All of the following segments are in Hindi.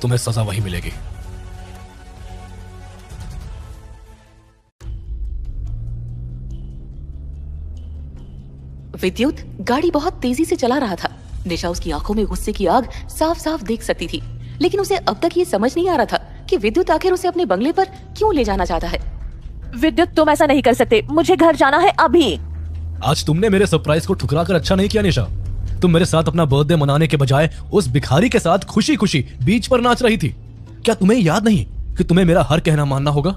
तुम्हें सजा वही मिलेगी। विद्युत गाड़ी बहुत तेजी से चला रहा था। निशा उसकी आंखों में गुस्से की आग साफ साफ देख सकती थी, लेकिन उसे अब तक ये समझ नहीं आ रहा था कि विद्युत आखिर उसे अपने बंगले पर क्यों ले जाना चाहता है। विद्युत, तुम ऐसा नहीं कर सकते, मुझे घर जाना है अभी। आज तुमने मेरे सरप्राइज को ठुकरा कर अच्छा नहीं किया निशा। तुम मेरे साथ अपना बर्थडे मनाने के बजाय उस भिखारी के साथ खुशी खुशी बीच पर नाच रही थी। क्या तुम्हें याद नहीं कि तुम्हें मेरा हर कहना मानना होगा?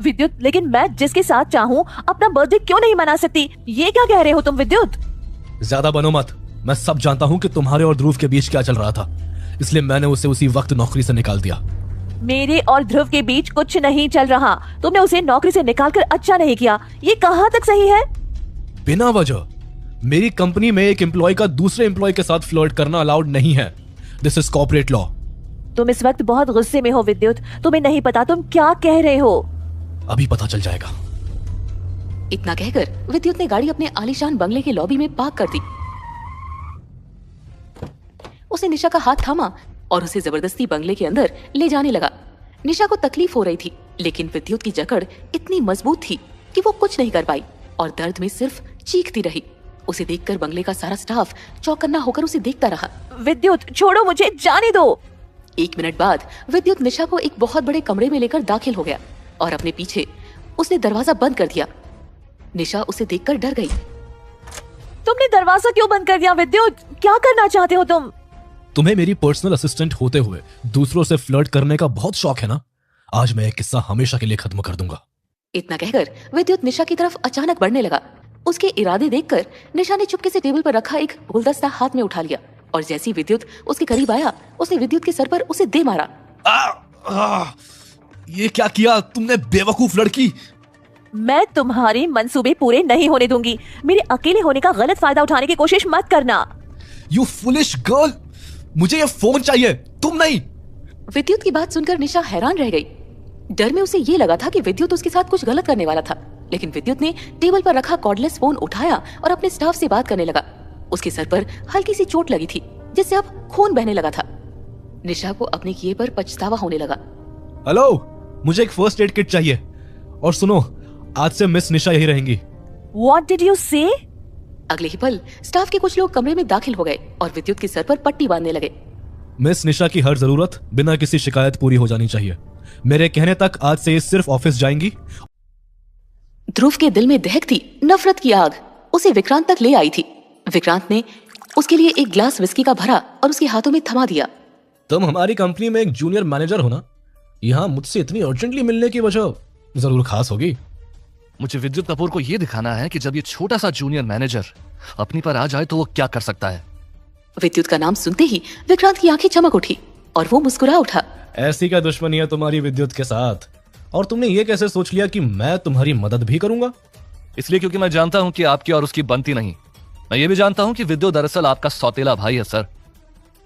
विद्युत, लेकिन मैं जिसके साथ चाहूँ अपना बर्थडे क्यों नहीं मना सकती? ये क्या कह रहे हो तुम विद्युत? ज्यादा बनो मत। मैं सब जानता हूँ कि तुम्हारे और ध्रुव के बीच क्या चल रहा था, इसलिए मैंने उसे उसी वक्त नौकरी से निकाल दिया। मेरे और ध्रुव के बीच कुछ नहीं चल रहा। तुमने उसे नौकरी से निकालकर अच्छा नहीं किया। ये कहाँ तक सही है? बिना वजह मेरी कंपनी में एक एम्प्लॉय का दूसरे एम्प्लॉय के साथ फ्लर्ट करना अलाउड नहीं है। This is corporate law. तुम इस वक्त बहुत गुस्से में हो विद्युत। तुम्हें नहीं पता तुम क्या कह रहे हो। अभी पता चल जाएगा। इतना कहकर विद्युत ने गाड़ी अपने आलीशान बंगले के लॉबी में पार्क कर दी। उसने निशा का हाथ थामा और उसे जबरदस्ती बंगले के अंदर ले जाने लगा। निशा को तकलीफ हो रही थी, लेकिन विद्युत की जकड़ इतनी मजबूत थी कि वो कुछ नहीं कर पाई और दर्द में सिर्फ चीखती रही। उसे देखकर बंगले का सारा स्टाफ चौकन्ना होकर उसे देखता रहा। विद्युत, छोड़ो मुझे, जाने दो। 1 मिनट बाद विद्युत निशा को एक बहुत बड़े कमरे में लेकर दाखिल हो गया और अपने पीछे उसने दरवाजा बंद कर दिया। निशा उसे देखकर डर गई। तुमने दरवाजा क्यों बंद कर दिया विद्युत? क्या करना चाहते हो तुम? तुम्हें मेरी पर्सनल असिस्टेंट होते हुए दूसरों से फ्लर्ट करने का बहुत शौक है ना? आज मैं एक किस्सा हमेशा के लिए खत्म कर दूंगा। इतना कहकर विद्युत निशा की तरफ अचानक बढ़ने लगा। उसके इरादे देखकर निशा ने चुपके से टेबल पर रखा एक गुलदस्ता हाथ में उठा लिया और जैसे ही विद्युत उसके करीब आया, उसने विद्युत के सर पर उसे दे मारा। ये क्या किया तुमने बेवकूफ लड़की? मैं तुम्हारे मंसूबे पूरे नहीं होने दूंगी। मेरे अकेले होने का गलत फायदा उठाने की कोशिश मत करना। यू फुलिश गर्ल, मुझे ये फोन चाहिए, तुम नहीं। विद्युत की बात सुनकर निशा हैरान रह गई। डर में उसे ये लगा था कि विद्युत उसके साथ कुछ गलत करने वाला था, लेकिन विद्युत ने टेबल पर रखा कॉर्डलेस फोन उठाया और अपने स्टाफ से बात करने लगा। उसके सर पर हल्की सी चोट लगी थी, जिससे अब खून बहने लगा था। निशा को अपने किए पर पछतावा होने लगा। हेलो, मुझे एक फर्स्ट एड किट चाहिए। और सुनो, आज से मिस निशा यही रहेंगी। What did you say? अगले ही पल स्टाफ के कुछ लोग कमरे में दाखिल हो गए और विद्युत के सर पर पट्टी बांधने लगे। मिस निशा की हर जरूरत बिना किसी शिकायत पूरी हो जानी चाहिए। मेरे कहने तक आज से ये सिर्फ ऑफिस जाएंगी। ध्रुव के दिल में दहकती नफरत की आग उसे विक्रांत तक ले आई थी। विक्रांत ने उसके लिए एक ग्लास विस्की का भरा और उसके हाथों में थमा दिया। तुम हमारी कंपनी में एक जूनियर मैनेजर हो ना? यहाँ मुझसे इतनी अर्जेंटली मिलने की वजह जरूर खास होगी। मुझे विद्युत कपूर को यह दिखाना है कि जब ये छोटा सा जूनियर मैनेजर अपनी पर आ जाए तो वो क्या कर सकता है। विद्युत का नाम सुनते ही विक्रांत की आंखें चमक उठी और वो मुस्कुरा उठा। ऐसी क्या दुश्मनी है तुम्हारी विद्युत के साथ? और तुमने ये कैसे सोच लिया कि मैं तुम्हारी मदद भी करूंगा? इसलिए क्योंकि मैं जानता हूं कि आपकी और उसकी बनती नहीं। मैं ये भी जानता हूं कि विद्युत दरअसल आपका सौतेला भाई है सर।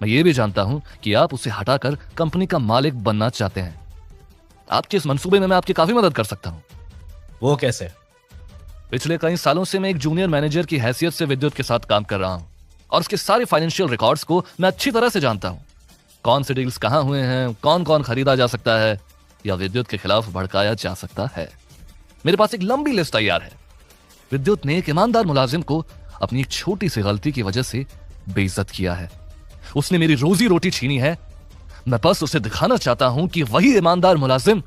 मैं ये भी जानता हूं कि आप उसे हटाकर कंपनी का मालिक बनना चाहते हैं। आपके इस मंसूबे में मैं आपकी काफी मदद कर सकता हूं। वो कैसे? पिछले कई सालों से मैं एक जूनियर मैनेजर की हैसियत से विद्युत के साथ काम कर रहा हूं और उसके सारे फाइनेंशियल रिकॉर्ड्स को मैं अच्छी तरह से जानता हूं। कौन से डील्स कहां हुए हैं, कौन कौन खरीदा जा सकता है या विद्युत के खिलाफ भड़काया जा सकता है। मेरे पास एक लंबी लिस्ट तैयार है। विद्युत ने एक ईमानदार मुलाजिम को अपनी एक छोटी सी गलती की वजह से बेइज्जत किया है। उसने मेरी रोजी रोटी छीनी है। मैं बस उसे दिखाना चाहता हूं कि वही ईमानदार मुलाजिम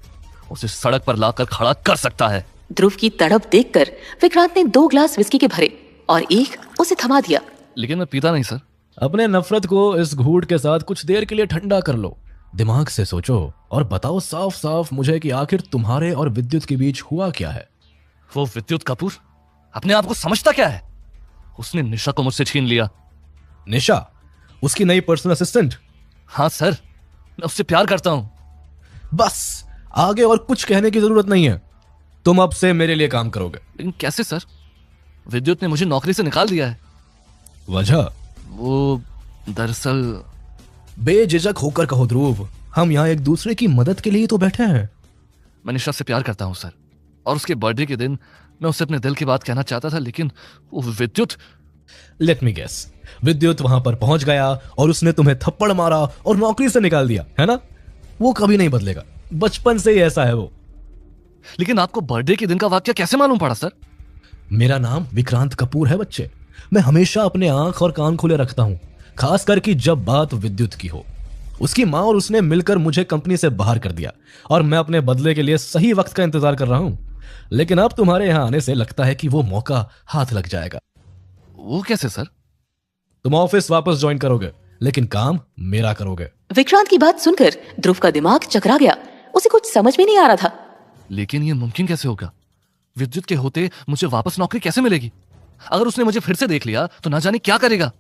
उसे सड़क पर लाकर खड़ा कर सकता है। ध्रुव की तड़प देखकर विक्रांत ने 2 ग्लास विस्की के भरे और एक उसे थमा दिया। लेकिन मैं पीता नहीं सर। अपने नफरत को इस घूंट के साथ कुछ देर के लिए ठंडा कर लो। दिमाग से सोचो और बताओ साफ साफ मुझे कि आखिर तुम्हारे और विद्युत के बीच हुआ क्या है। वो विद्युत कपूर अपने आप को समझता क्या है? उसने निशा को मुझसे छीन लिया। निशा? उसकी नई पर्सनल असिस्टेंट? हाँ सर, मैं उससे प्यार करता हूं। बस आगे और कुछ कहने की जरूरत नहीं है। तुम अब से मेरे लिए काम करोगे। लेकिन कैसे सर? विद्युत ने मुझे नौकरी से निकाल दिया है। वजह? वो दरअसल बेझिझक होकर कहो ध्रुव, हम यहाँ एक दूसरे की मदद के लिए तो बैठे हैं। मैं निशा से प्यार करता हूं सर, और उसके बर्थडे के दिन मैं उसे अपने दिल की बात कहना चाहता था, लेकिन वो विद्युत। लेट मी गेस, विद्युत वहां पर पहुंच गया और उसने तुम्हें थप्पड़ मारा और नौकरी से निकाल दिया, है ना? वो कभी नहीं बदलेगा, बचपन से ही ऐसा है वो। लेकिन आपको बर्थडे के दिन का वाक्य कैसे मालूम पड़ा सर? मेरा नाम विक्रांत कपूर है बच्चे। मैं हमेशा अपने आंख और कान खुले रखता हूं, खास करके जब बात विद्युत की हो। उसकी माँ और उसने मिलकर मुझे कंपनी से बाहर कर दिया और मैं अपने बदले के लिए सही वक्त का इंतजार कर रहा हूं। लेकिन अब तुम्हारे यहां आने से लगता है कि वो मौका हाथ लग जाएगा। वो कैसे सर? तुम ऑफिस वापस ज्वाइन करोगे, लेकिन काम मेरा करोगे। विक्रांत की बात सुनकर ध्रुव का दिमाग चकरा गया। उसे कुछ समझ में नहीं आ रहा था। लेकिन ये मुमकिन कैसे होगा? विद्युत के होते मुझे वापस नौकरी कैसे मिलेगी? अगर उसने मुझे फिर से देख लिया तो ना जाने क्या करेगा।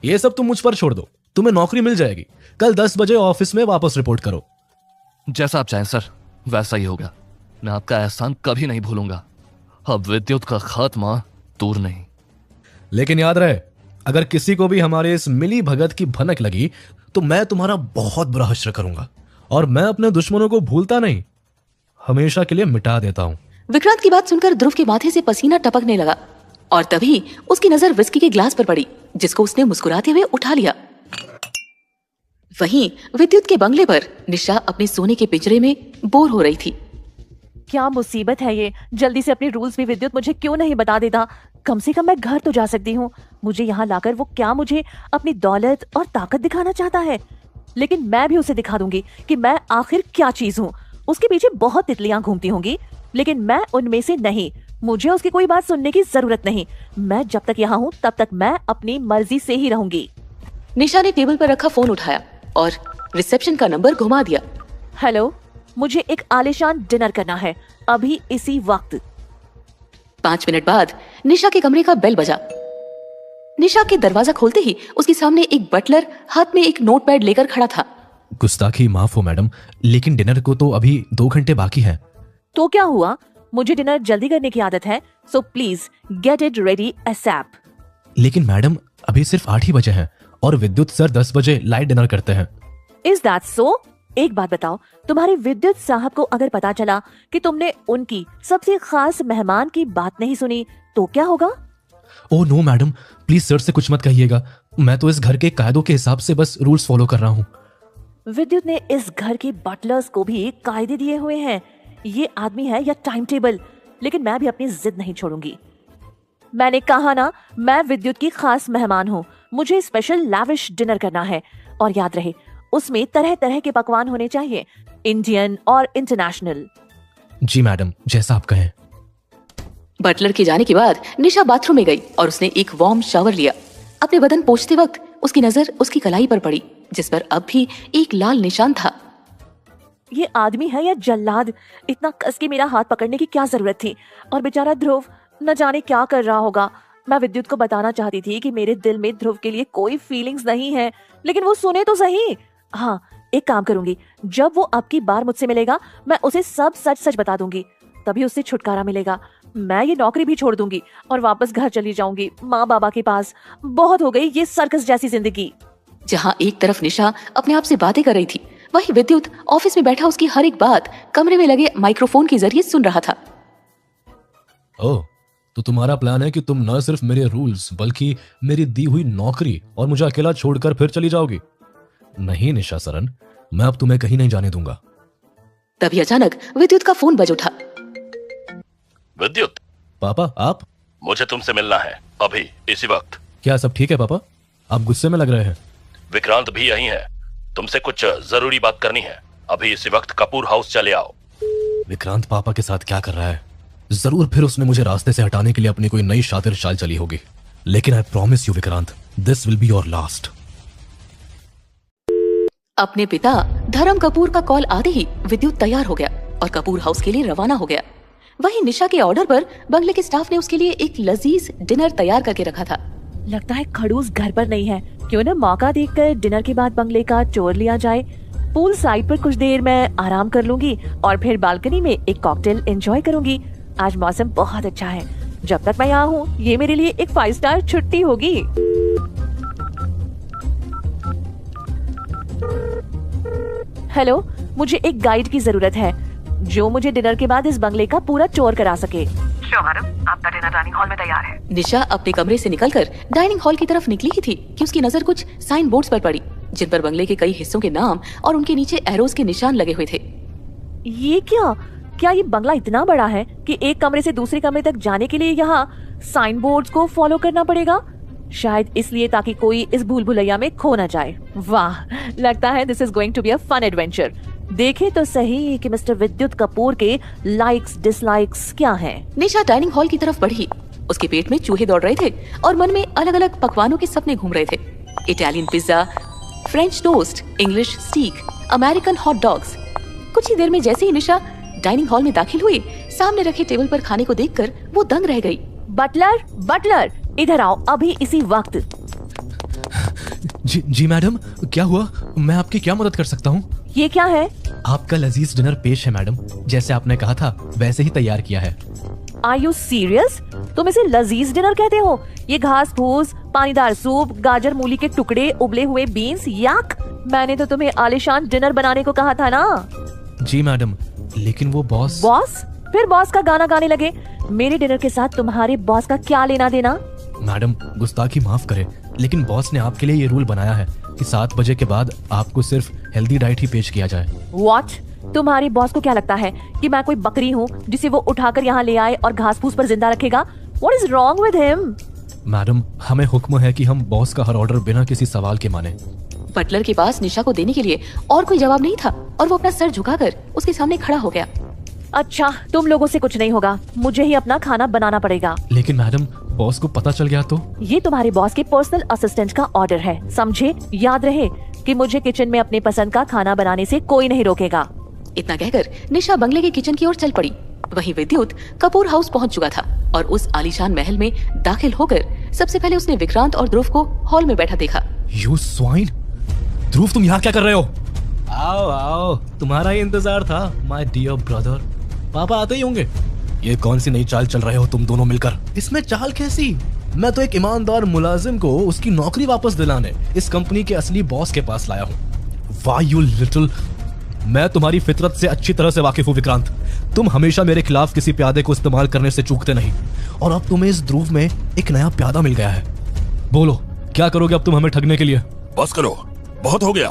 ये सब तुम मुझ पर छोड़ दो, तुम्हें नौकरी मिल जाएगी। कल 10 बजे ऑफिस में वापस रिपोर्ट करो। जैसा आप चाहें सर, वैसा ही होगा। मैं आपका एहसान कभी नहीं भूलूंगा। अब विद्युत का खात्मा दूर नहीं। लेकिन याद रहे, अगर किसी को भी हमारे इस मिली भगत की भनक लगी तो मैं तुम्हारा बहुत बुरा हश्र करूंगा। और मैं अपने दुश्मनों को भूलता नहीं, हमेशा के लिए मिटा देता हूं। विक्रांत की बात सुनकर ध्रुव के माथे से पसीना टपकने लगा और तभी उसकी नजर विस्की के ग्लास पर पड़ी, जिसको उसने मुस्कुराते हुए उठा लिया। वहीं विद्युत के बंगले पर निशा अपने सोने के पिंजरे में बोर हो रही थी। क्या मुसीबत है ये। जल्दी से अपने रूल्स भी विद्युत मुझे क्यों नहीं बता देता। कम से कम मैं घर तो जा सकती हूँ। मुझे यहाँ लाकर वो क्या मुझे अपनी दौलत और ताकत दिखाना चाहता है। लेकिन मैं भी उसे दिखा दूंगी कि मैं आखिर क्या चीज हूँ। उसके पीछे बहुत तितलियां घूमती होंगी, लेकिन मैं उनमें से नहीं। मुझे उसकी कोई बात सुनने की जरूरत नहीं। मैं जब तक यहाँ हूँ तब तक मैं अपनी मर्जी से ही रहूंगी। निशा ने टेबल पर रखा फोन उठाया और रिसेप्शन का नंबर घुमा दिया। हेलो, मुझे एक आलीशान डिनर करना है, अभी इसी वक्त। 5 मिनट बाद निशा के कमरे का बेल बजा। निशा के दरवाजा खोलते ही उसके सामने एक बटलर हाथ में एक नोटपैड लेकर खड़ा था। गुस्ताखी माफ हो मैडम, लेकिन डिनर को तो अभी 2 घंटे बाकी है। तो क्या हुआ, मुझे डिनर जल्दी करने की आदत है, so please get it ready ASAP. लेकिन मैडम अभी सिर्फ 8 ही बजे हैं और विद्युत सर 10 बजे लाइट डिनर करते हैं। Is that so? एक बात बताओ, तुम्हारे विद्युत साहब को अगर पता चला कि तुमने उनकी सबसे खास मेहमान की बात नहीं सुनी तो क्या होगा? Oh no madam, please sir से कुछ मत कहिएगा। मैं तो इस घर के कायदों के हिसाब से बस रूल्स फॉलो कर रहा हूँ। विद्युत ने इस घर के बटलर्स को भी कायदे दिए हुए हैं। ये आदमी है या टाइम टेबल, लेकिन मैं भी अपनी जिद नहीं छोड़ूंगी। मैंने कहा ना, मैं विद्युत की खास मेहमान हूँ। मुझे स्पेशल लैविश डिनर करना है और याद रहे उसमें तरह तरह के पकवान होने चाहिए, इंडियन और इंटरनेशनल। जी मैडम, जैसा आप कहें। बटलर के जाने के बाद निशा बाथरूम में गई और उसने एक वार्म शावर लिया। अपने बदन पोंछते वक्त उसकी नजर उसकी कलाई पर पड़ी, जिस पर अब भी एक लाल निशान था। ये आदमी है या जल्लाद? इतना कस के मेरा हाथ पकड़ने की क्या जरूरत थी? और बेचारा ध्रुव न जाने क्या कर रहा होगा। मैं विद्युत को बताना चाहती थी कि मेरे दिल में ध्रुव के लिए कोई फीलिंग्स नहीं है, लेकिन वो सुने तो सही। हाँ, एक काम करूंगी, जब वो अब की बार मुझसे मिलेगा मैं उसे सब सच सच बता दूंगी, तभी उससे छुटकारा मिलेगा। मैं ये नौकरी भी छोड़ दूंगी और वापस घर चली जाऊंगी, माँ बाबा के पास। बहुत हो गई ये सर्कस जैसी जिंदगी। जहाँ एक तरफ निशा अपने आप से बातें कर रही थी, वहीं विद्युत ऑफिस में बैठा उसकी हर एक बात कमरे में लगे माइक्रोफोन के जरिए सुन रहा था। ओह, तो तुम्हारा प्लान है कि तुम न सिर्फ मेरे रूल्स बल्कि मेरी दी हुई नौकरी और मुझे अकेला छोड़कर फिर चली जाओगी? नहीं निशा सरन, मैं अब तुम्हें कहीं नहीं जाने दूंगा। तभी अचानक विद्युत का फोन बज उठा। विद्युत, पापा आप? मुझे तुमसे मिलना है अभी इसी वक्त। क्या सब ठीक है पापा? आप गुस्से में लग रहे हैं। विक्रांत भी यही है, तुमसे कुछ जरूरी बात करनी है। अभी इसी वक्त कपूर हाउस चले आओ। विक्रांत पापा के साथ क्या कर रहा है? जरूर फिर उसने मुझे रास्ते से हटाने के लिए अपनी कोई नई शातिर चाल चली होगी। लेकिन I promise you Vikrant, this will be your last. अपने पिता धर्म कपूर का कॉल आते ही विद्युत तैयार हो गया और कपूर हाउस के लिए रवाना हो गया। वहीं निशा के ऑर्डर पर बंगले के स्टाफ ने उसके लिए एक लजीज डिनर तैयार करके रखा था। लगता है खड़ूस घर पर नहीं है। क्यों न मौका देखकर डिनर के बाद बंगले का टूर लिया जाए। पूल साइड पर कुछ देर मैं आराम कर लूंगी और फिर बालकनी में एक कॉकटेल एंजॉय करूंगी। आज मौसम बहुत अच्छा है। जब तक मैं यहाँ हूँ ये मेरे लिए एक 5 स्टार छुट्टी होगी। हेलो, मुझे एक गाइड की जरूरत है जो मुझे डिनर के बाद इस बंगले का पूरा टूर करा सके। मैडम, आपका डिनर डाइनिंग हॉल में तैयार है। निशा अपने कमरे से निकलकर डाइनिंग हॉल की तरफ निकली ही थी कि उसकी नजर कुछ साइन बोर्ड्स पर पड़ी, जिन पर बंगले के कई हिस्सों के नाम और उनके नीचे एरोज के निशान लगे हुए थे। ये क्या ये बंगला इतना बड़ा है कि एक कमरे से दूसरे कमरे तक जाने के लिए यहाँ साइन बोर्ड्स को फॉलो करना पड़ेगा? शायद इसलिए ताकि कोई इस भूल भुलैया में खो न जाए। वाह, लगता है this is going to be a fun adventure. देखे तो सही कि मिस्टर विद्युत कपूर के लाइक्स डिसलाइक्स क्या हैं। निशा डाइनिंग हॉल की तरफ बढ़ी। उसके पेट में चूहे दौड़ रहे थे और मन में अलग अलग पकवानों के सपने घूम रहे थे। Italian pizza, French toast, English steak, American hot dogs. कुछ ही देर में जैसे ही निशा डाइनिंग हॉल में दाखिल हुई, सामने रखे टेबल पर खाने को देखकर वो दंग रह गई। बटलर, इधर आओ अभी इसी वक्त। जी मैडम, क्या हुआ? मैं आपकी क्या मदद कर सकता हूँ? ये क्या है? आपका लजीज डिनर पेश है मैडम। जैसे आपने कहा था वैसे ही तैयार किया है। Are you serious? तुम इसे लजीज डिनर कहते हो? ये घास फूस, पानीदार सूप, गाजर मूली के टुकड़े, उबले हुए बीन्स, याक। मैंने तो तुम्हें आलीशान डिनर बनाने को कहा था ना। जी मैडम, लेकिन वो बॉस। फिर बॉस का गाना गाने लगे। मेरे डिनर के साथ तुम्हारे बॉस का क्या लेना देना? मैडम, गुस्ताखी माफ करे, लेकिन बॉस ने आपके लिए ये रूल बनाया है कि 7 बजे के बाद आपको सिर्फ हेल्दी डाइट ही पेश किया जाए। What? तुम्हारे बॉस को क्या लगता है कि मैं कोई बकरी हूँ जिसे वो उठाकर यहाँ ले आए और घास फूस पर जिंदा रखेगा? What is wrong with him? Madam, हमें हुक्म है कि हम बॉस का हर ऑर्डर बिना किसी सवाल के माने। बटलर के पास निशा को देने के लिए और कोई जवाब नहीं था और वो अपना सर झुकाकर उसके सामने खड़ा हो गया। अच्छा, तुम लोगों से कुछ नहीं होगा, मुझे ही अपना खाना बनाना पड़ेगा। लेकिन मैडम, बॉस को पता चल गया तो? ये तुम्हारे बॉस के पर्सनल असिस्टेंट का ऑर्डर है, समझे? याद रहे कि मुझे किचन में अपने पसंद का खाना बनाने से कोई नहीं रोकेगा। इतना कहकर निशा बंगले के किचन की ओर चल पड़ी। वहीं विद्युत कपूर हाउस पहुंच चुका था और उस आलीशान महल में दाखिल होकर सबसे पहले उसने विक्रांत और ध्रुव को हॉल में बैठा देखा। You swine! ध्रुव, तुम यहाँ क्या कर रहे हो? आओ आओ, तुम्हारा ही इंतजार था माय डियर ब्रदर। पापा आते ही होंगे। ये कौन सी नई चाल चल रहे हो तुम दोनों मिलकर? इसमें चाल कैसी? मैं तो एक ईमानदार मुलाजिम को उसकी नौकरी वापस दिलाने इस कंपनी के असली बॉस के पास लाया हूँ। Why you little... मैं तुम्हारी फितरत से अच्छी तरह से वाकिफ हूँ विक्रांत। तुम हमेशा मेरे खिलाफ किसी प्यादे को इस्तेमाल करने से चूकते नहीं, और अब तुम्हें इस ध्रुव में एक नया प्यादा मिल गया है। बोलो, क्या करोगे अब तुम हमें ठगने के लिए? बस करो, बहुत हो गया।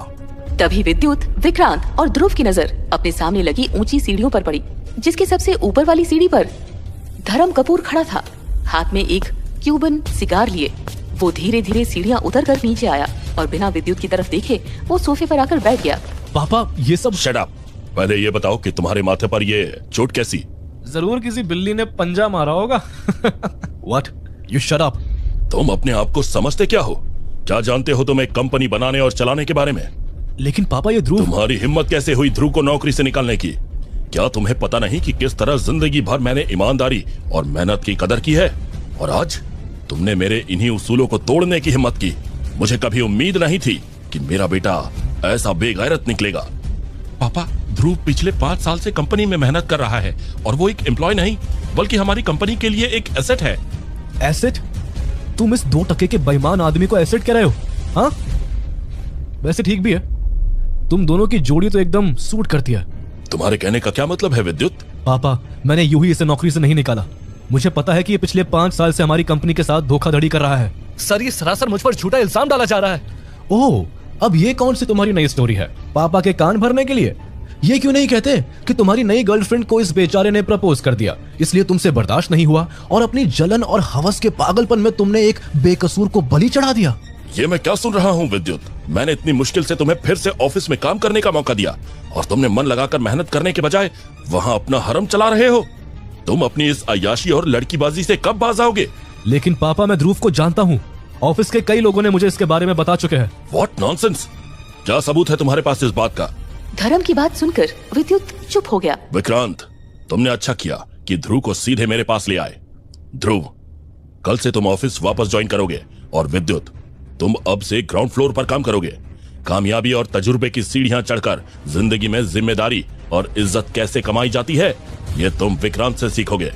तभी विद्युत, विक्रांत और ध्रुव की नजर अपने सामने लगी ऊंची सीढ़ियों पर पड़ी, जिसके सबसे ऊपर वाली सीढ़ी पर धर्म कपूर खड़ा था, हाथ में एक क्यूबन सिगार लिए। वो धीरे धीरे सीढ़ियां उतरकर नीचे आया और बिना विद्युत की तरफ देखे वो सोफे पर आकर बैठ गया। पापा, ये सब... शट अप। पहले ये बताओ कि तुम्हारे माथे पर ये चोट कैसी? जरूर किसी बिल्ली ने पंजा मारा होगा। What? You shut up. तुम अपने आप को समझते क्या हो? क्या जानते हो तुम एक कंपनी बनाने और चलाने के बारे में? लेकिन पापा, ये ध्रुव... तुम्हारी हिम्मत कैसे हुई ध्रुव को नौकरी से निकालने की? क्या तुम्हें पता नहीं कि किस तरह जिंदगी भर मैंने ईमानदारी और मेहनत की कदर की है, और आज तुमने मेरे इन्हीं उसूलों को तोड़ने की हिम्मत की। मुझे कभी उम्मीद नहीं थी कि मेरा बेटा ऐसा बेगैरत निकलेगा। पापा, ध्रुव पिछले 5 साल से कंपनी में मेहनत कर रहा है और वो एक एम्प्लॉय नहीं बल्कि हमारी कंपनी के लिए एक एसेट है। एसेट? तुम इस 2 टके के बेईमान आदमी को एसेट कह रहे हो? हाँ, वैसे ठीक भी है, तुम दोनों की जोड़ी तो एकदम सूट करती है। तुम्हारे कहने का क्या मतलब है विद्युत? पापा, मैंने यूं ही इसे नौकरी से नहीं निकाला। मुझे पता है कि ये पिछले 5 साल से हमारी कंपनी के साथ धोखाधड़ी कर रहा है। सर, ये सरासर मुझ पर झूठा इल्जाम डाला जा रहा है। ओह, अब ये कौन सी तुम्हारी नई स्टोरी है पापा के कान भरने के लिए? ये क्यों नहीं कहते कि तुम्हारी नई गर्लफ्रेंड को इस बेचारे ने प्रपोज कर दिया, इसलिए तुमसे बर्दाश्त नहीं हुआ और अपनी जलन और हवस के पागलपन में तुमने एक बेकसूर को बलि चढ़ा दिया? ये मैं क्या सुन रहा हूँ विद्युत? मैंने इतनी मुश्किल से तुम्हें फिर से ऑफिस में काम करने का मौका दिया और तुमने मन लगाकर मेहनत करने के बजाय वहाँ अपना हरम चला रहे हो। तुम अपनी इस अय्याशी और लड़कीबाजी से कब बाज आओगे? लेकिन पापा, मैं ध्रुव को जानता हूँ। ऑफिस के कई लोगों ने मुझे इसके बारे में बता चुके हैं। What nonsense! क्या सबूत है तुम्हारे पास इस बात का? धर्म की बात सुनकर विद्युत चुप हो गया। विक्रांत, तुमने अच्छा किया कि ध्रुव को सीधे मेरे पास ले आए। ध्रुव, कल से तुम ऑफिस वापस ज्वाइन करोगे और विद्युत, तुम अब से ग्राउंड फ्लोर पर काम करोगे। कामयाबी और तजुर्बे की सीढ़ियां चढ़कर जिंदगी में जिम्मेदारी और इज्जत कैसे कमाई जाती है, ये तुम विक्रांत से सीखोगे।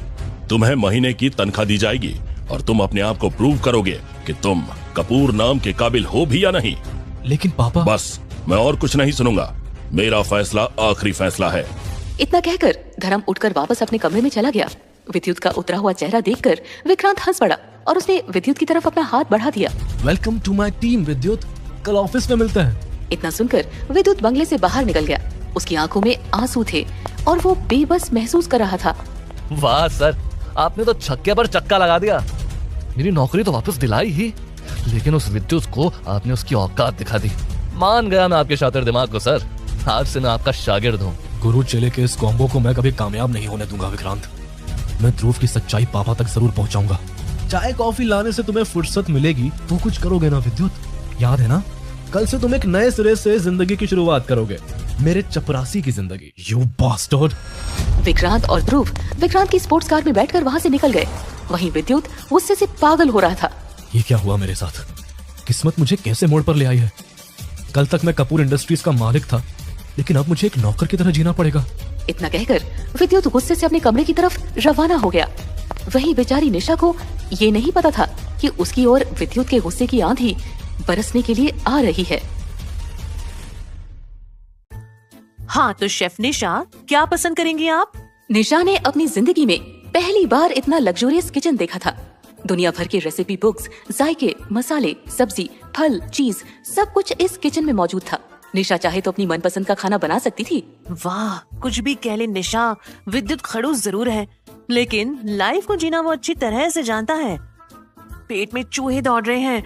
तुम्हें महीने की तनख्वाह दी जाएगी और तुम अपने आप को प्रूव करोगे कि तुम कपूर नाम के काबिल हो भी या नहीं। लेकिन पापा... बस, मैं और कुछ नहीं सुनूंगा। मेरा फैसला आखिरी फैसला है। इतना कहकर धर्म उठकर वापस अपने कमरे में चला गया। विद्युत का उतरा हुआ चेहरा देखकर विक्रांत हंस पड़ा और उसने विद्युत की तरफ अपना हाथ बढ़ा दिया। वेलकम टू माय टीम विद्युत, कल ऑफिस में मिलते हैं। इतना सुनकर विद्युत बंगले से बाहर निकल गया। उसकी आंखों में आंसू थे और वो बेबस महसूस कर रहा था। वाह सर, आपने तो छक्के पर चक्का लगा दिया। मेरी नौकरी तो वापस दिलाई ही, लेकिन उस विद्युत को आपने उसकी औकात दिखा दी। मान गया मैं आपके शातिर दिमाग को सर। आज से मैं आपका शागिर्द हूँ। गुरु चेले के इस कॉम्बो को मैं कभी कामयाब नहीं होने दूंगा विक्रांत। मैं ध्रुव की सच्चाई पापा तक जरूर पहुंचाऊंगा। चाय कॉफी लाने से तुम्हें फुर्सत मिलेगी तो कुछ करोगे ना विद्युत? याद है ना, कल से तुम एक नए सिरे से जिंदगी की शुरुआत करोगे, मेरे चपरासी की जिंदगी। You bastard. विक्रांत और ध्रुव विक्रांत की स्पोर्ट्स कार में बैठकर वहां से निकल गए। वहीं विद्युत गुस्से से पागल हो रहा था। ये क्या हुआ मेरे साथ? किस्मत मुझे कैसे मोड़ पर ले आई है? कल तक मैं कपूर इंडस्ट्रीज का मालिक था, लेकिन अब मुझे एक नौकर की तरह जीना पड़ेगा। इतना कहकर विद्युत गुस्से से अपने कमरे की तरफ रवाना हो गया। वहीं बेचारी निशा को ये नहीं पता था कि उसकी ओर विद्युत के गुस्से की आंधी बरसने के लिए आ रही है। हाँ तो शेफ निशा, क्या पसंद करेंगी आप? निशा ने अपनी जिंदगी में पहली बार इतना लग्जूरियस किचन देखा था। दुनिया भर की रेसिपी बुक्स, जायके, मसाले, सब्जी, फल, चीज सब कुछ इस किचन में मौजूद था। निशा चाहे तो अपनी मनपसंद का खाना बना सकती थी। वाह, कुछ भी कह ले निशा, विद्युत खड़ूस जरूर है, लेकिन लाइफ को जीना वो अच्छी तरह से जानता है। पेट में चूहे दौड़ रहे हैं,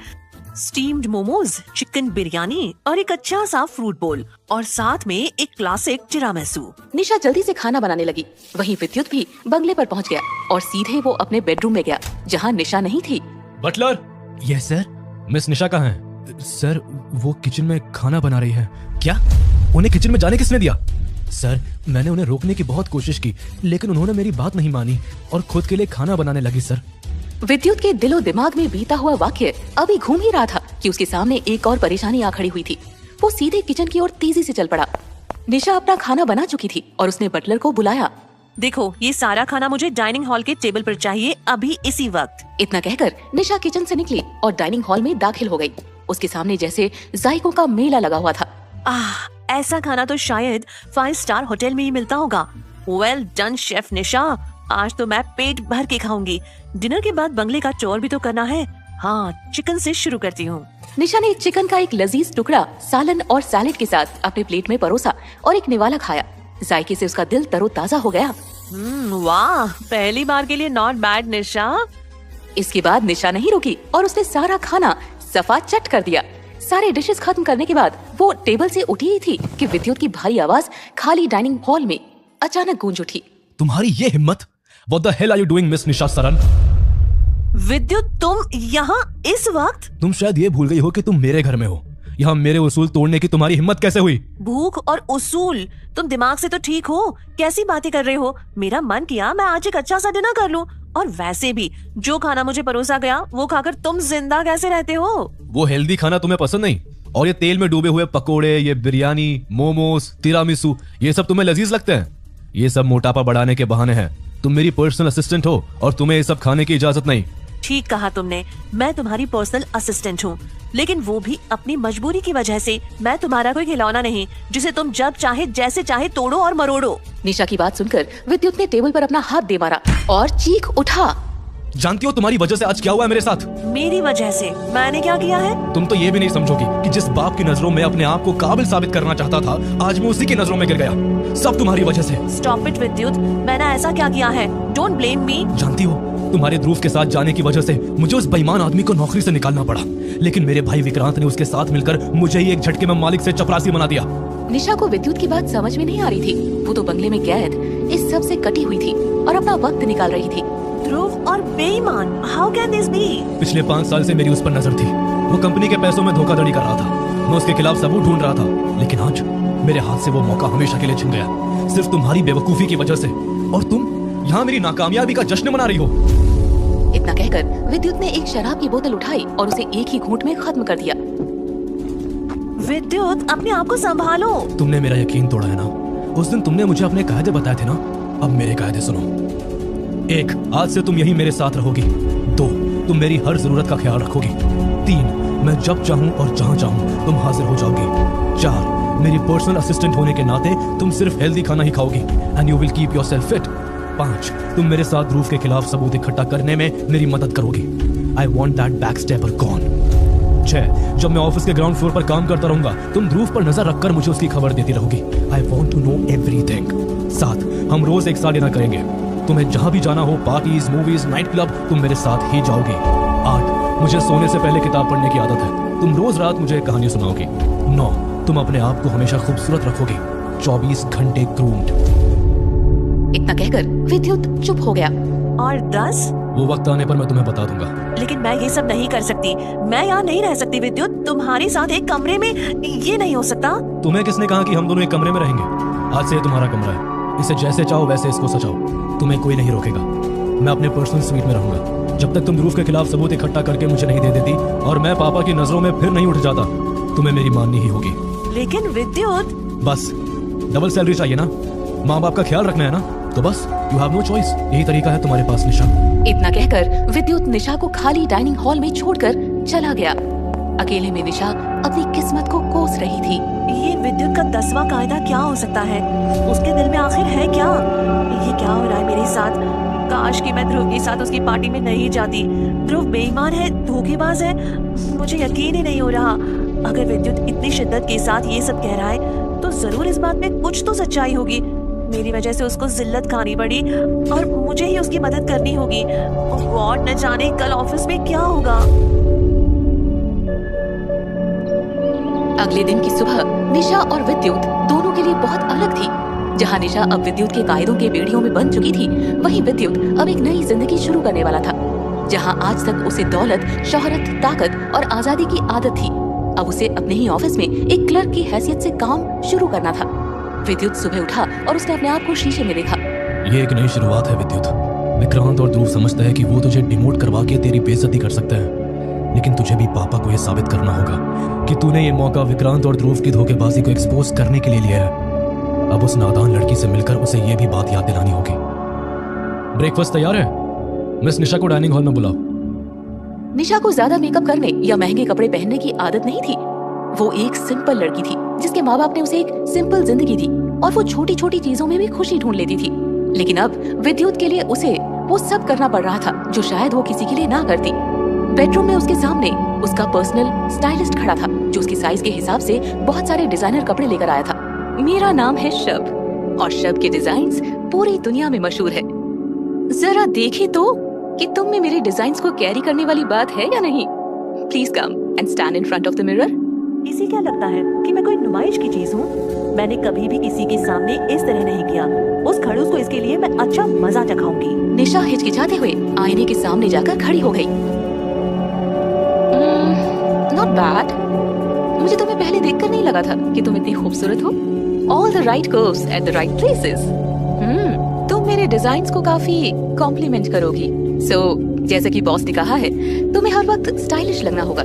स्टीम्ड मोमोज, चिकन बिरयानी और एक अच्छा सा फ्रूट बोल और साथ में एक क्लासिक टिरामिसू। निशा जल्दी से खाना बनाने लगी। वहीं विद्युत भी बंगले पर पहुंच गया और सीधे वो अपने बेडरूम में गया जहां निशा नहीं थी। बटलर। Yes sir. मिस निशा कहाँ है? सर वो किचन में खाना बना रही है। क्या? उन्हें किचन में जाने किसने दिया? सर मैंने उन्हें रोकने की बहुत कोशिश की, लेकिन उन्होंने मेरी बात नहीं मानी और खुद के लिए खाना बनाने लगी। सर विद्युत के दिलो दिमाग में बीता हुआ वाक्य अभी घूम ही रहा था कि उसके सामने एक और परेशानी आ खड़ी हुई थी। वो सीधे किचन की ओर तेजी से चल पड़ा। निशा अपना खाना बना चुकी थी और उसने बटलर को बुलाया। देखो, ये सारा खाना मुझे डाइनिंग हॉल के टेबल पर चाहिए, अभी इसी वक्त। इतना कहकर निशा किचन से निकली और डाइनिंग हॉल में दाखिल हो गई। उसके सामने जैसे जायकों का मेला लगा हुआ था। ऐसा खाना तो शायद 5 स्टार होटल में ही मिलता होगा। वेल डन शेफ निशा, आज तो मैं पेट भर के खाऊंगी। डिनर के बाद बंगले का टूर भी तो करना है। हाँ, चिकन से शुरू करती हूँ। निशा ने चिकन का एक लजीज टुकड़ा सालन और सैलेड के साथ अपने प्लेट में परोसा और एक निवाला खाया। जायके से उसका दिल तरोताजा हो गया। वाह, पहली बार के लिए नॉट बैड निशा। इसके बाद निशा नहीं रुकी और उसने सारा खाना सफा चट कर दिया। सारे डिशेस खत्म करने के बाद वो टेबल से उठी ही थी कि विद्युत की भारी आवाज खाली डाइनिंग हॉल में अचानक गूंज उठी। तुम्हारी ये हिम्मत! What the hell are you doing, Miss निशा सरन? विद्युत, तुम यहाँ इस वक्त? तुम शायद ये भूल गई हो कि तुम मेरे घर में हो। यहाँ मेरे उसूल तोड़ने की तुम्हारी हिम्मत कैसे हुई? भूख और उसूल? तुम दिमाग से तो ठीक हो? कैसी बातें कर रहे हो? मेरा मन किया मैं आज एक अच्छा सा डिनर कर लूं। और वैसे भी जो खाना मुझे परोसा गया वो खाकर तुम जिंदा कैसे रहते हो? वो हेल्दी खाना तुम्हें पसंद नहीं? और ये तेल में डूबे हुए पकोड़े, ये बिरयानी, मोमोज, तिरामिसू, ये सब तुम्हें लजीज लगते हैं? ये सब मोटापा बढ़ाने के बहाने हैं। तुम मेरी पर्सनल असिस्टेंट हो और तुम्हें ये सब खाने की इजाजत नहीं। ठीक कहा तुमने, मैं तुम्हारी पर्सनल असिस्टेंट हूँ, लेकिन वो भी अपनी मजबूरी की वजह से। मैं तुम्हारा कोई खिलौना नहीं जिसे तुम जब चाहे जैसे चाहे तोड़ो और मरोड़ो। निशा की बात सुनकर विद्युत ने टेबल पर अपना हाथ दे मारा और चीख उठा। जानती हो तुम्हारी वजह से आज क्या हुआ है मेरे साथ? मेरी वजह से? मैंने क्या किया है? तुम तो ये भी नहीं समझोगी कि जिस बाप की नजरों में अपने आप को काबिल साबित करना चाहता था, आज मैं उसी की नजरों में गिर गया। सब तुम्हारी वजह से। स्टॉप इट विद्युत, मैंने ऐसा क्या किया है? Don't blame me. जानती हो, तुम्हारे ध्रुव के साथ जाने की वजह से मुझे उस बेईमान आदमी को नौकरी से निकालना पड़ा, लेकिन मेरे भाई विक्रांत ने उसके साथ मिलकर मुझे ही एक झटके में मालिक से चपरासी बना दिया। निशा को विद्युत की बात समझ में नहीं आ रही थी। वो तो बंगले में कैद इस सब से कटी हुई थी और अपना वक्त निकाल रही थी। ध्रुव और बेईमान, हाउ कैन दिस बी? पिछले 5 साल से मेरी उस पर नजर थी। वो कंपनी के पैसों में धोखाधड़ी कर रहा था। मैं उसके खिलाफ सबूत ढूंढ रहा था, लेकिन आज मेरे हाथ से वो मौका हमेशा के लिए छिन गया, सिर्फ तुम्हारी बेवकूफी की वजह से। और तुम यहाँ मेरी नाकामयाबी का जश्न मना रही हो। इतना कहकर विद्युत ने एक शराब की बोतल उठाई और उसे एक ही घूंट में खत्म कर दिया। विद्युत, अपने आप को संभालो। तुमने मेरा यकीन तोड़ा है ना? उस दिन तुमने मुझे अपने कायदे बताए थे ना, अब मेरे कायदे सुनो। 1, आज से तुम यहीं मेरे साथ रहोगी। 2, तुम मेरी हर जरूरत का ख्याल रखोगी। 3, मैं जब चाहूँ और जहाँ चाहूँ तुम हाजिर हो जाओगी। 4, मेरी पर्सनल असिस्टेंट होने के नाते तुम सिर्फ हेल्दी खाना ही खाओगी and you will keep yourself fit. 5, तुम मेरे साथ ध्रुव के खिलाफ सबूत इकट्ठा करने में मेरी मदद करोगी। I want that backstabber gone. 6 जब मैं ऑफिस के ग्राउंड फ्लोर पर काम करता रहूंगा, तुम ध्रुव पर नजर रखकर मुझे उसकी खबर देती रहोगी। I want to know everything. 7 हम रोज एक साथ डिनर करेंगे। तुम्हें जहां भी जाना हो, पार्टीज, मूवीज, नाइट क्लब, तुम मेरे साथ ही जाओगी। 8 मुझे सोने से पहले किताब पढ़ने की आदत है, तुम रोज रात मुझे कहानी सुनाओगी। 9 तुम अपने आप को हमेशा खूबसूरत रखोगी, 24 घंटे ग्रूम्ड। इतना कहकर विद्युत चुप हो गया। और 10? वो वक्त आने पर मैं तुम्हें बता दूंगा। लेकिन मैं ये सब नहीं कर सकती, मैं यहाँ नहीं रह सकती विद्युत, तुम्हारे साथ एक कमरे में ये नहीं हो सकता। तुम्हें किसने कहा कि हम दोनों एक कमरे में रहेंगे? आज से ये तुम्हारा कमरा है, इसे जैसे चाहो वैसे इसको सजाओ, तुम्हें कोई नहीं रोकेगा। मैं अपने पर्सनल स्वीट में रहूंगा जब तक तुम ध्रुव के खिलाफ सबूत इकट्ठा करके मुझे नहीं दे देती और मैं पापा की नजरों में फिर नहीं उठ जाता। तुम्हें मेरी माननी ही होगी। लेकिन विद्युत। बस डबल सैलरी चाहिए ना, माँ बाप का ख्याल रखना है ना, तो बस यू हैव नो चॉइस, यही तरीका है तुम्हारे पास निशा। इतना कहकर विद्युत निशा को खाली डाइनिंग हॉल में छोड़कर चला गया। अकेले में निशा अपनी किस्मत को कोस रही थी। ये विद्युत का 10वां कायदा क्या हो सकता है? उसके दिल में आखिर है क्या? ये क्या हो रहा है मेरे साथ? काश कि मैं ध्रुव के साथ उसकी पार्टी में नहीं जाती। ध्रुव बेईमान है, धोखेबाज है, मुझे यकीन ही नहीं हो रहा। अगर विद्युत इतनी शिद्दत के साथ ये सब कह रहा है तो जरूर इस बात में कुछ तो सच्चाई होगी। मेरी वजह से उसको जिल्लत खानी पड़ी और मुझे ही उसकी मदद करनी होगी। गॉड, न जाने कल ऑफिस में क्या होगा। अगले दिन की सुबह निशा और विद्युत दोनों के लिए बहुत अलग थी। जहां निशा अब विद्युत के कायदों के बेड़ियों में बंध चुकी थी, वहीं विद्युत अब एक नई जिंदगी शुरू करने वाला था। जहां आज तक उसे दौलत, शोहरत, ताकत और आजादी की आदत थी, अब उसे अपने ही ऑफिस में एक क्लर्क की हैसियत से काम शुरू करना था। विद्युत सुबह उठा और उसने अपने आप को शीशे में देखा। ये एक नई शुरुआत है विद्युत। विक्रांत और ध्रुव समझते हैं कि वो तुझे डिमोट करवा के तेरी बेइज्जती कर सकते हैं, लेकिन तुझे भी पापा को यह साबित करना होगा कि तूने ये मौका विक्रांत और ध्रुव की धोखेबाजी को एक्सपोज करने के लिए लिया है। अब उस नादान लड़की से मिलकर उसे ये भी बात याद दिलानी होगी। ब्रेकफास्ट तैयार है, मिस निशा को डाइनिंग हॉल में बुलाओ। निशा को ज्यादा मेकअप करने या महंगे कपड़े पहनने की आदत नहीं थी। वो एक सिंपल लड़की थी जिसके माँ बाप ने उसे एक सिंपल जिंदगी दी और वो छोटी छोटी चीजों में भी खुशी ढूंढ लेती थी। लेकिन अब विद्युत के लिए उसे वो सब करना पड़ रहा था जो शायद वो किसी के लिए ना करती। बेडरूम में उसके सामने उसका पर्सनल स्टाइलिस्ट खड़ा था जो उसकी साइज के हिसाब से बहुत सारे डिजाइनर कपड़े लेकर आया था। मेरा नाम है शब और शब के डिजाइन्स पूरी दुनिया में मशहूर है। जरा देखे तो कि तुम में मेरे डिजाइन्स को कैरी करने वाली बात है या नहीं। Please come and stand in front of the mirror. इसे क्या लगता है कि मैं कोई नुमाइश की चीज हूँ? मैंने कभी भी किसी के सामने इस तरह नहीं किया। उस खड़ूस को इसके लिए मैं अच्छा मजा चखाऊंगी। निशा हिचकिचाते हुए आईने के सामने जाकर खड़ी हो गई। Not bad. मुझे तुम्हें पहले देखकर नहीं लगा था कि तुम इतनी खूबसूरत हो। All the right curves at the right places. तुम मेरे डिजाइन्स को काफी कॉम्प्लीमेंट करोगी। जैसा कि बॉस ने कहा है, तुम्हें हर वक्त स्टाइलिश लगना होगा।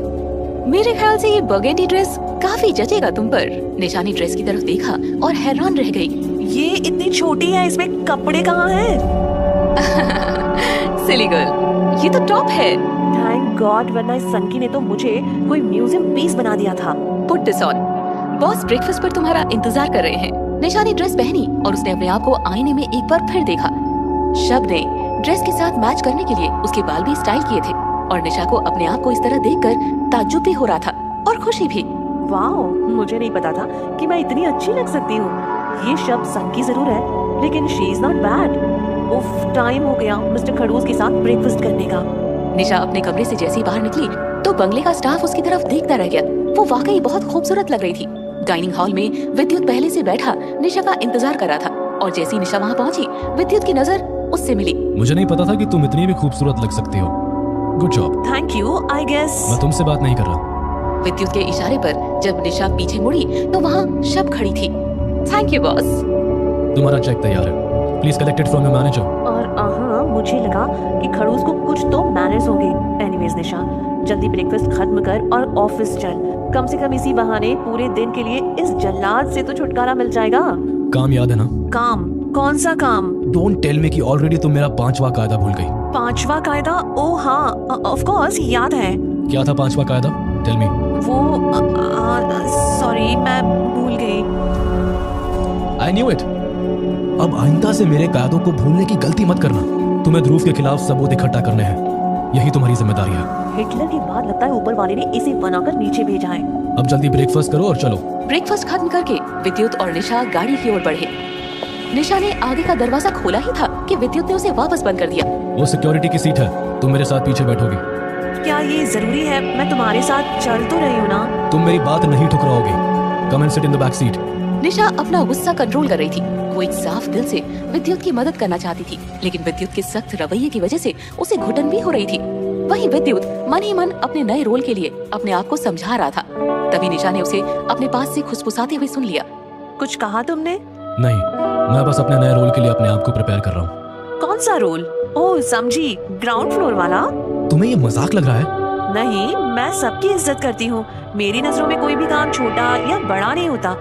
मेरे ख्याल से ये बर्गेंडी ड्रेस काफी जचेगा तुम पर। निशा ने ड्रेस की तरफ देखा और हैरान रह गई। ये इतनी छोटी है, इसमें कपड़े कहाँ हैं? सिली गर्ल, ये तो टॉप है। थैंक गॉड, वरना इस सनकी ने तो मुझे कोई म्यूजियम पीस बना दिया था। Put this on. Boss breakfast पर तुम्हारा इंतजार कर रहे हैं। निशा ने ड्रेस पहनी और उसने अपने आप को आईने में एक बार फिर देखा। शब ने ड्रेस के साथ मैच करने के लिए उसके बाल भी स्टाइल किए थे और निशा को अपने आप को इस तरह देखकर ताज्जुब भी हो रहा था और खुशी भी। वाओ, मुझे नहीं पता था कि मैं इतनी अच्छी लग सकती हूँ। ये शब्द सनकी जरूर है, लेकिन शी इज नॉट बैड। उफ, टाइम हो गया मिस्टर खड़ूस के साथ ब्रेकफास्ट करने का। निशा अपने कमरे से जैसे ही बाहर निकली तो बंगले का स्टाफ उसकी तरफ देखता रह गया। वो वाकई बहुत खूबसूरत लग रही थी। डाइनिंग हॉल में विद्युत पहले से बैठा निशा का इंतजार कर रहा था और जैसे ही निशा वहाँ पहुंची, विद्युत की नजर उससे मिली। मुझे नहीं पता था कि तुम इतनी भी खूबसूरत लग सकती हो। Good job. Thank you. I guess मैं तुमसे बात नहीं कर रहा। विद्युत के इशारे पर जब निशा पीछे मुड़ी तो वहाँ शब खड़ी थी। Thank you boss. तुम्हारा चेक तैयार है, please collect it from your manager. और हाँ, मुझे लगा कि खड़ूस को कुछ तो मैनर्स होंगे। एनीवेज निशा, जल्दी ब्रेकफास्ट खत्म कर और ऑफिस चल। कम से कम इसी बहाने पूरे दिन के लिए इस जल्लाद से तो छुटकारा मिल जाएगा। काम याद है ना? काम? कौन सा काम? डोंट टेल मी कि ऑलरेडी तुम मेरा 5वां कायदा भूल गई। 5वां कायदा? ओ हाँ, ऑफ कोर्स याद है। क्या था 5वां कायदा? Tell me. वो सॉरी, मैं भूल गई। I knew it. अब आइंदा से मेरे कायदों को भूलने की गलती मत करना। तुम्हें ध्रुव के खिलाफ सबूत इकट्ठा करने हैं। यही तुम्हारी जिम्मेदारी है। हिटलर की बात लगता है ऊपर वाले ने इसे बनाकर नीचे भेजा है। अब जल्दी ब्रेकफास्ट करो और चलो। ब्रेकफास्ट खत्म करके विद्युत और निशा गाड़ी की ओर बढ़े। निशा ने आगे का दरवाजा खोला ही था कि विद्युत ने उसे वापस बंद कर दिया। वो सिक्योरिटी की सीट है, तुम मेरे साथ पीछे बैठोगी। क्या ये जरूरी है? मैं तुम्हारे साथ चल तो रही हूँ ना। तुम मेरी बात नहीं ठुकराओगी। Come and sit in the back seat. Nisha अपना गुस्सा कंट्रोल कर रही थी। वो एक साफ दिल से विद्युत की मदद करना चाहती थी, लेकिन विद्युत के सख्त रवैये की वजह से उसे घुटन भी हो रही थी। वहीं विद्युत मन ही मन अपने नए रोल के लिए अपने आप को समझा रहा था। तभी निशा ने उसे अपने पास से खुसफुसाते हुए सुन लिया। कुछ कहा तुमने? नहीं, मैं बस अपने नए रोल के लिए अपने आप को प्रिपेयर कर रहा हूँ। कौन सा रोल? ओह समझी, ग्राउंड फ्लोर वाला। तुम्हें ये मजाक लग रहा है? नहीं, मैं सबकी इज्जत करती हूँ। मेरी नजरों में कोई भी काम छोटा या बड़ा नहीं होता।